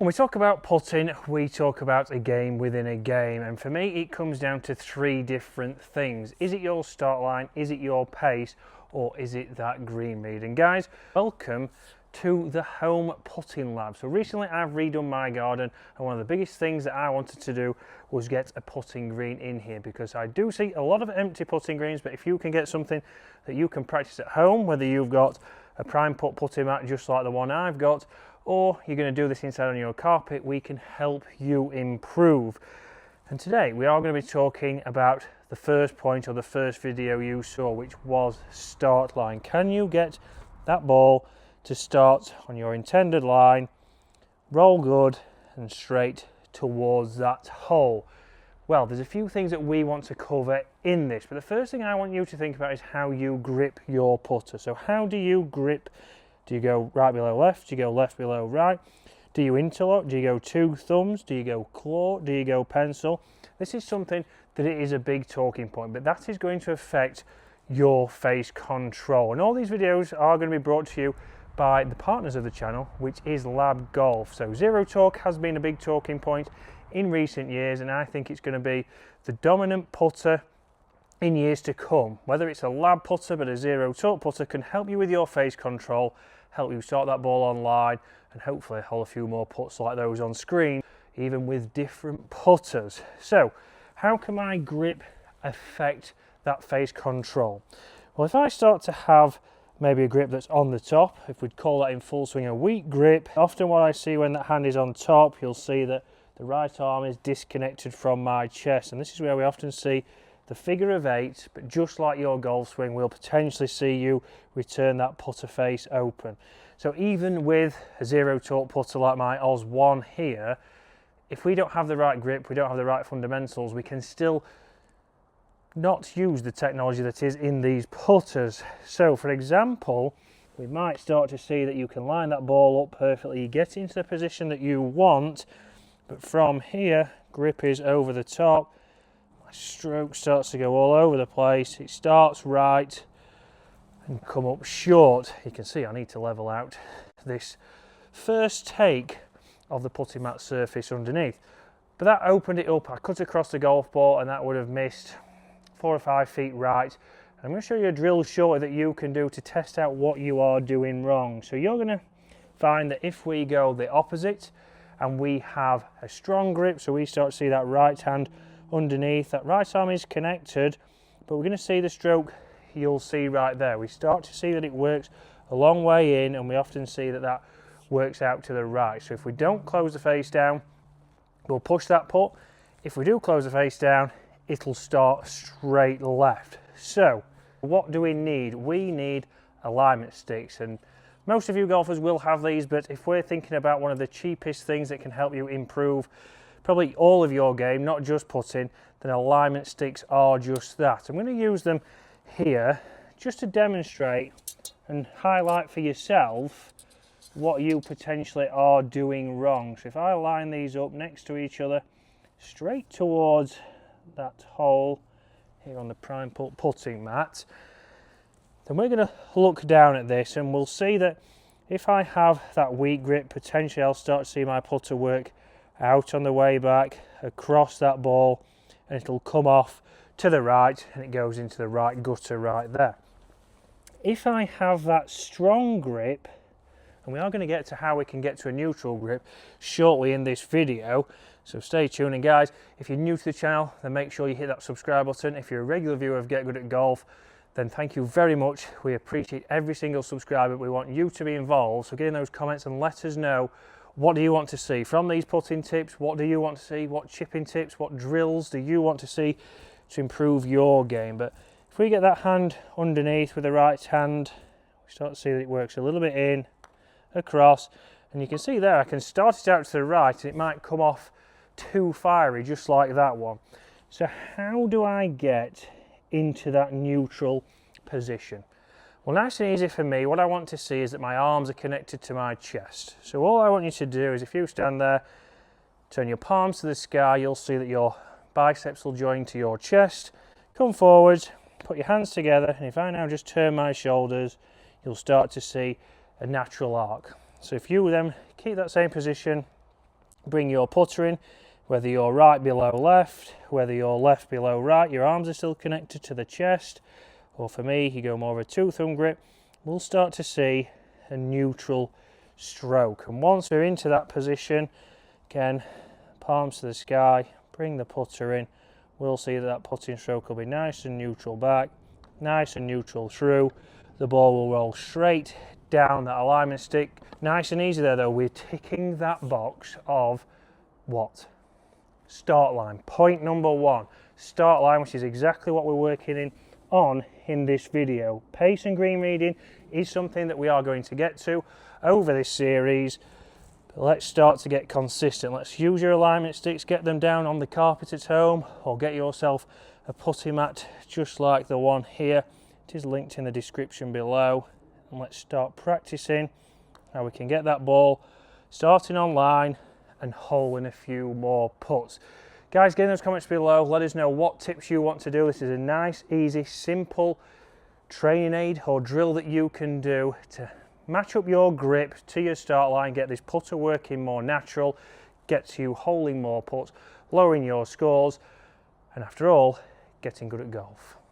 When we talk about putting, we talk about a game within a game, and for me it comes down to three different things. Is it your start line, is it your pace, or is it that green read? And guys, welcome to the home putting lab. So recently I've redone my garden, and one of the biggest things that I wanted to do was get a putting green in here, because I do see a lot of empty putting greens, but if you can get something that you can practice at home, whether you've got a prime putting mat just like the one I've got, or you're going to do this inside on your carpet, we can help you improve. And today we are going to be talking about the first point, or the first video you saw, which was start line. Can you get that ball to start on your intended line, roll good and straight towards that hole? Well, there's a few things that we want to cover in this, but the first thing I want you to think about is how you grip your putter. So how do you grip? Do you go right below left? Do you go left below right? Do you interlock? Do you go two thumbs? Do you go claw? Do you go pencil? This is something that it is a big talking point, but that is going to affect your face control. And all these videos are going to be brought to you by the partners of the channel, which is Lab Golf. So zero torque has been a big talking point in recent years, and I think it's going to be the dominant putter in years to come. Whether it's a lab putter, but a zero torque putter can help you with your face control, help you start that ball on line, and hopefully hold a few more putts like those on screen, even with different putters. So how can my grip affect that face control? Well, if I start to have maybe a grip that's on the top, if we'd call that in full swing a weak grip, often what I see when that hand is on top, you'll see that the right arm is disconnected from my chest, and this is where we often see the figure of eight, but just like your golf swing, we'll potentially see you return that putter face open. So even with a zero torque putter like my Oz 1 here, if we don't have the right grip, we don't have the right fundamentals, we can still not use the technology that is in these putters. So for example, we might start to see that you can line that ball up perfectly, you get into the position that you want, but from here, grip is over the top, my stroke starts to go all over the place, it starts right and come up short. You can see I need to level out this first take of the putting mat surface underneath. But that opened it up, I cut across the golf ball and that would have missed 4 or 5 feet right. And I'm going to show you a drill shortly that you can do to test out what you are doing wrong. So you're going to find that if we go the opposite and we have a strong grip, so we start to see that right hand underneath, that right arm is connected, but we're going to see the stroke you'll see right there. We start to see that it works a long way in, and we often see that that works out to the right. So if we don't close the face down, we'll push that putt. If we do close the face down, it'll start straight left. So what do we need? We need alignment sticks, and most of you golfers will have these, but if we're thinking about one of the cheapest things that can help you improve probably all of your game, not just putting, then alignment sticks are just that. I'm going to use them here just to demonstrate and highlight for yourself what you potentially are doing wrong. So if I line these up next to each other straight towards that hole here on the prime putting mat, then we're going to look down at this and we'll see that if I have that weak grip, potentially I'll start to see my putter work out on the way back across that ball, and it'll come off to the right and it goes into the right gutter right there. If I have that strong grip, and we are going to get to how we can get to a neutral grip shortly in this video, so stay tuned. And guys, if you're new to the channel, then make sure you hit that subscribe button. If you're a regular viewer of Get Good at Golf, then thank you very much. We appreciate every single subscriber. We want you to be involved, so get in those comments and let us know, what do you want to see from these putting tips? What do you want to see? What chipping tips? What drills do you want to see to improve your game? But if we get that hand underneath with the right hand, we start to see that it works a little bit in, across, and you can see there I can start it out to the right and it might come off too fiery, just like that one. So how do I get into that neutral position? Well, nice and easy for me, what I want to see is that my arms are connected to my chest. So all I want you to do is, if you stand there, turn your palms to the sky, you'll see that your biceps will join to your chest. Come forward, put your hands together, and if I now just turn my shoulders, you'll start to see a natural arc. So if you then keep that same position Bring your putter in, whether you're right below left, whether you're left below right, your arms are still connected to the chest, or for me, you go more of a 2-thumb grip. We'll start to see a neutral stroke. And once we're into that position, again, palms to the sky, bring the putter in. We'll see that putting stroke will be nice and neutral back, nice and neutral through. The ball will roll straight down that alignment stick. Nice and easy there though. We're ticking that box of what? Start line. Point number 1, start line, which is exactly what we're working on in this video. Pace and green reading is something that we are going to get to over this series. But let's start to get consistent. Let's use your alignment sticks, get them down on the carpet at home, or get yourself a putty mat just like the one here. It is linked in the description below. And let's start practicing how we can get that ball starting on line and holing a few more putts. Guys, get in those comments below. Let us know what tips you want to do. This is a nice, easy, simple training aid or drill that you can do to match up your grip to your start line, get this putter working more natural, gets you holing more putts, lowering your scores, and after all, getting good at golf.